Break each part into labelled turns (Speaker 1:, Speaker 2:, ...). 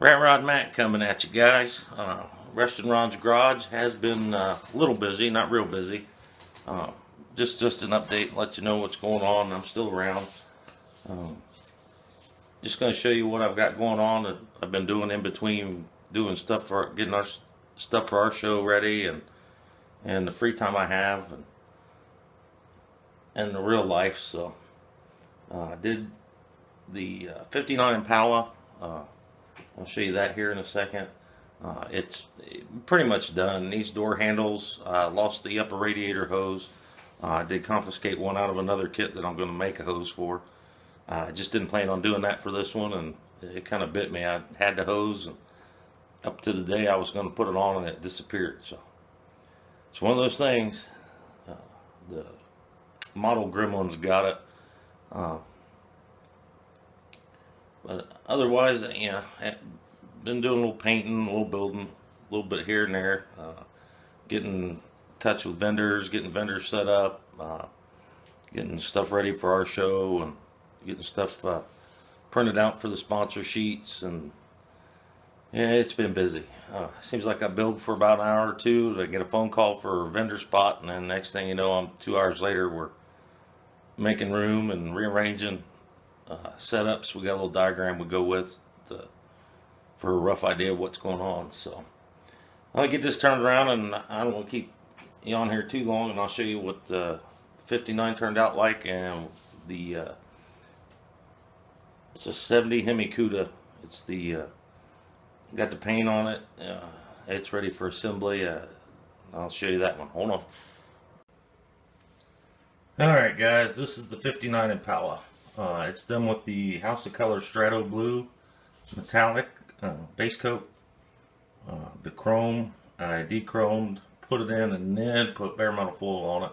Speaker 1: Rat Rod Mac coming at you guys. Reston Ron's Garage has been a little busy, not real busy. Uh, just an update, let you know what's going on. I'm still around. Just going to show you what I've got going on that I've been doing in between doing stuff for getting our stuff for our show ready and the free time I have and the real life. So I did the 59 Impala. I'll show you that here in a second. It's pretty much done. These door handles, lost the upper radiator hose. I did confiscate one out of another kit that I'm going to make a hose for. I just didn't plan on doing that for this one, and it kind of bit me. I had the hose, and up to the day I was going to put it on, and it disappeared. So it's one of those things. The model Gremlins got it. But otherwise, I've been doing a little painting, a little building, a little bit here and there. Getting in touch with vendors, getting vendors set up, getting stuff ready for our show, and getting stuff printed out for the sponsor sheets. And yeah, it's been busy. Seems like I build for about an hour or two. I get a phone call for a vendor spot, and then next thing you know, I'm 2 hours later, we're making room and rearranging setups. We got a little diagram we go with for a rough idea of what's going on. So I'll get this turned around, and I don't want to keep you on here too long, and I'll show you what the 59 turned out like. And the it's a 70 Hemi Cuda. It's the got the paint on it. It's ready for assembly. I'll show you that one. Hold on. Alright guys, this is the 59 Impala. It's done with the House of Color Strato Blue metallic base coat. The chrome, I de-chromed, put it in, and then put bare metal foil on it.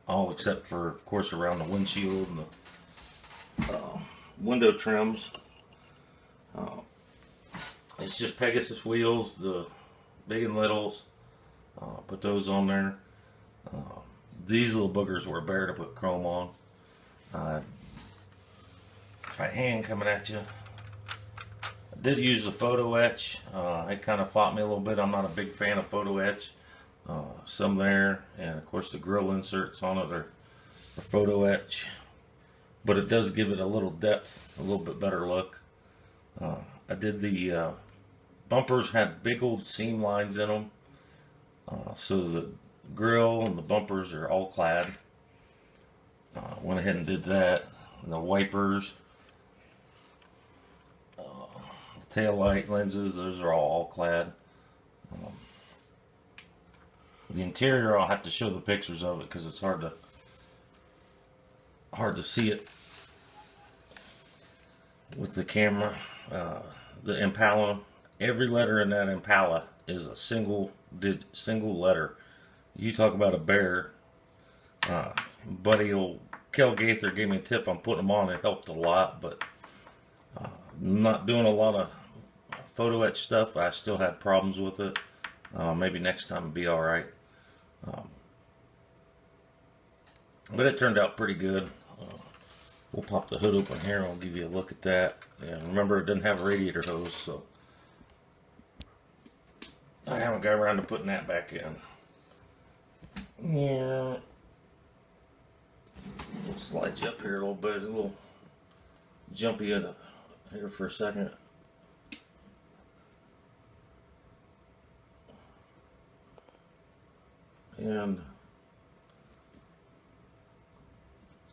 Speaker 1: All except for, of course, around the windshield and the window trims. It's just Pegasus wheels, the big and littles. Put those on there. These little boogers were bare to put chrome on. Fat hand coming at you. I did use the photo etch. It kind of fought me a little bit. I'm not a big fan of photo etch. Some there, and of course the grill inserts on it are photo etch. But it does give it a little depth, a little bit better look. I did the bumpers had big old seam lines in them. So the grill and the bumpers are all clad. Went ahead and did that. And the wipers, the tail light lenses, those are all clad. The interior, I'll have to show the pictures of it because it's hard to see it with the camera. The Impala, every letter in that Impala is a single letter. You talk about a bear. Buddy old Kel Gaither gave me a tip on putting them on. It helped a lot, but not doing a lot of photo etch stuff. I still had problems with it. Maybe next time it'll be alright. But it turned out pretty good. We'll pop the hood open here and I'll give you a look at that. And remember, it doesn't have a radiator hose, so I haven't got around to putting that back in. Yeah. We'll slide you up here a little bit, a little jumpy here for a second. And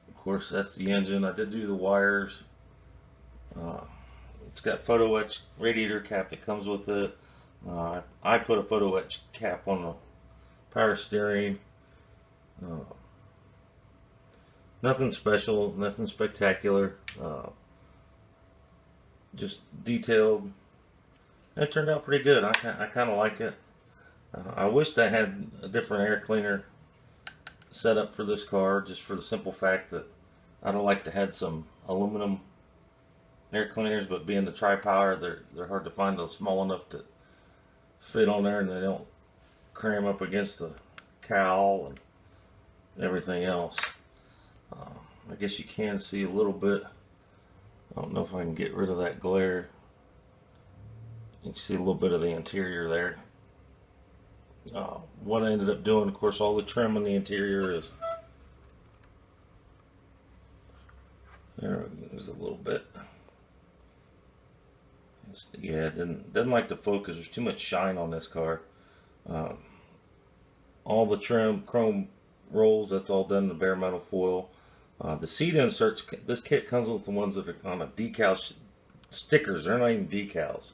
Speaker 1: of course that's the engine. I did do the wires. It's got photo etch radiator cap that comes with it. I put a photo etch cap on the power steering. Nothing special, nothing spectacular. Just detailed. It turned out pretty good. I kind of like it. I wished I had a different air cleaner set up for this car, just for the simple fact that I'd have liked to have some aluminum air cleaners, but being the tri-power, they're hard to find. They're small enough to fit on there, and they don't cram up against the cowl and everything else. I guess you can see a little bit. I don't know if I can get rid of that glare. You can see a little bit of the interior there. What I ended up doing, of course, all the trim on the interior is, there's a little bit. Yeah, it didn't like the focus. There's too much shine on this car. All the trim, chrome rolls, that's all done in the bare metal foil. The seat inserts, this kit comes with the ones that are on a decal stickers. They're not even decals,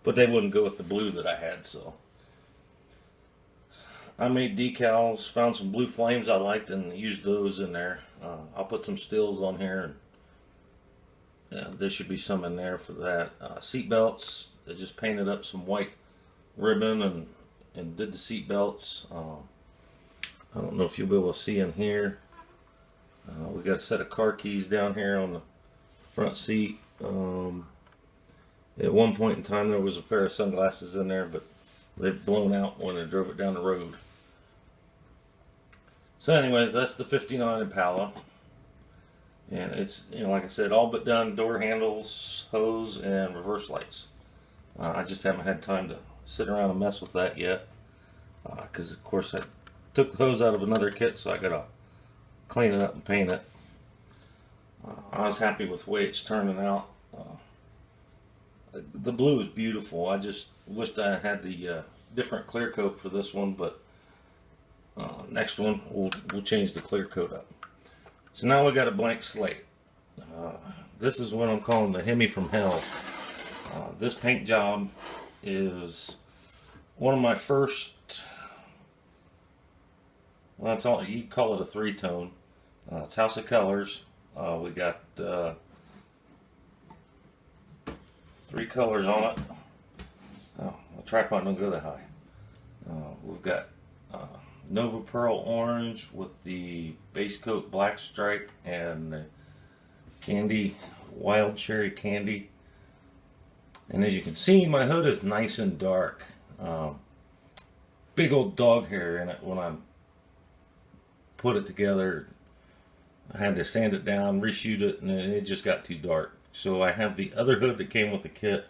Speaker 1: but they wouldn't go with the blue that I had, so I made decals, found some blue flames I liked, and used those in there. I'll put some stills on here, and there should be some in there for that. Seat belts, I just painted up some white ribbon and did the seat belts. I don't know if you'll be able to see in here. We got a set of car keys down here on the front seat. At one point in time there was a pair of sunglasses in there, but they've blown out when I drove it down the road. So anyways, that's the 59 Impala. And it's, like I said, all but done. Door handles, hose, and reverse lights. I just haven't had time to sit around and mess with that yet. Because of course I took the hose out of another kit, so I gotta clean it up and paint it. I was happy with the way it's turning out. The blue is beautiful. I just wished I had the different clear coat for this one, but next one we'll change the clear coat up. So now we got a blank slate. This is what I'm calling the Hemi from Hell. This paint job is one of my first. Well, it's all, you call it a three-tone. It's House of Colors. We got 3 colors on it. Oh, the tripod don't go that high. We've got Nova Pearl Orange with the base coat black stripe and the candy, wild cherry candy. And as you can see, my hood is nice and dark. Big old dog hair in it when I put it together. I had to sand it down, reshoot it, and it just got too dark. So I have the other hood that came with the kit,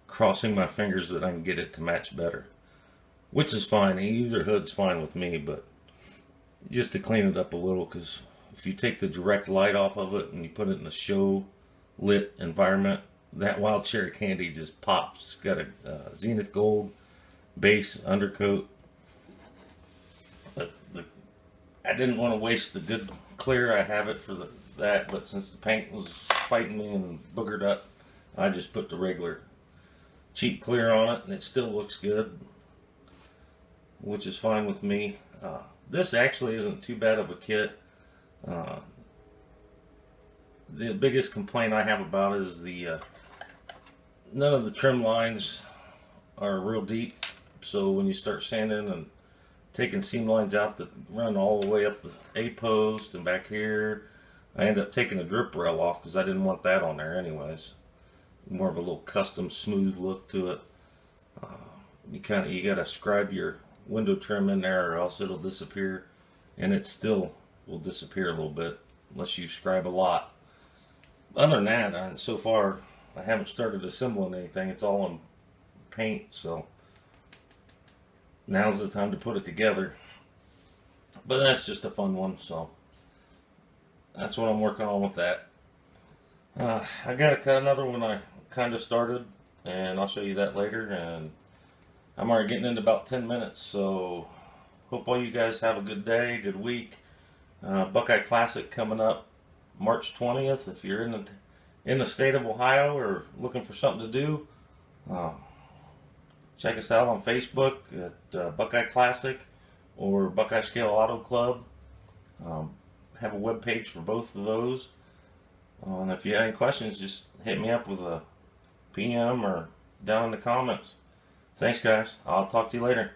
Speaker 1: crossing my fingers that I can get it to match better. Which is fine, either hood's fine with me, but just to clean it up a little, because if you take the direct light off of it and you put it in a show lit environment, that wild cherry candy just pops. It's got a zenith gold base undercoat. But I didn't want to waste the good clear. I have it for that, but since the paint was fighting me and boogered up, I just put the regular cheap clear on it, and it still looks good, which is fine with me. This actually isn't too bad of a kit. The biggest complaint I have about is the none of the trim lines are real deep, so when you start sanding and taking seam lines out that run all the way up the A-post and back here, I end up taking the drip rail off because I didn't want that on there anyways. More of a little custom smooth look to it. You gotta scribe your window trim in there or else it'll disappear, and it still will disappear a little bit unless you scribe a lot. Other than that, so far I haven't started assembling anything. It's all in paint, so now's the time to put it together. But that's just a fun one, so that's what I'm working on with that. I got to cut another one I kind of started, and I'll show you that later. And I'm already getting into about 10 minutes, so hope all you guys have a good day, good week. Buckeye Classic coming up March 20th. If you're in the state of Ohio or looking for something to do, check us out on Facebook at Buckeye Classic or Buckeye Scale Auto Club. Have a web page for both of those. And if you have any questions, just hit me up with a PM or down in the comments. Thanks, guys. I'll talk to you later.